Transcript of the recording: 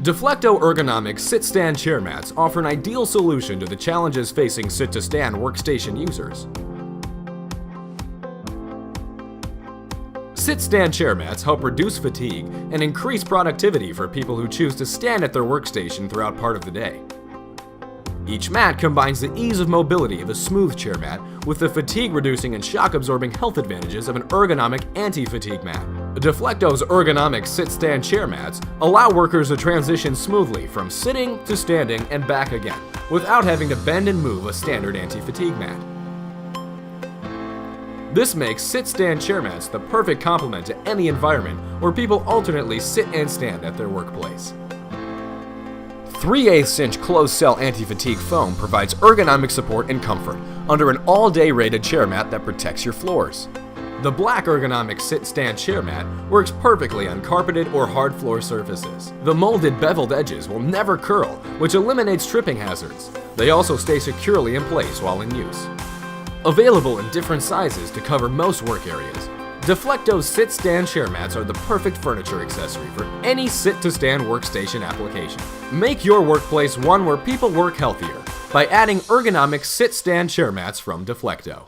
Deflecto Ergonomic Sit Stand Chair Mats offer an ideal solution to the challenges facing sit-to-stand workstation users. Sit-stand chair mats help reduce fatigue and increase productivity for people who choose to stand at their workstation throughout part of the day. Each mat combines the ease of mobility of a smooth chair mat with the fatigue-reducing and shock-absorbing health advantages of an ergonomic anti-fatigue mat. Deflecto's ergonomic sit-stand chair mats allow workers to transition smoothly from sitting to standing and back again, without having to bend and move a standard anti-fatigue mat. This makes sit-stand chair mats the perfect complement to any environment where people alternately sit and stand at their workplace. 3/8 inch closed-cell anti-fatigue foam provides ergonomic support and comfort under an all-day rated chair mat that protects your floors. The black ergonomic sit-stand chair mat works perfectly on carpeted or hard floor surfaces. The molded beveled edges will never curl, which eliminates tripping hazards. They also stay securely in place while in use. Available in different sizes to cover most work areas, Deflecto's sit-stand chair mats are the perfect furniture accessory for any sit-to-stand workstation application. Make your workplace one where people work healthier by adding ergonomic sit-stand chair mats from Deflecto.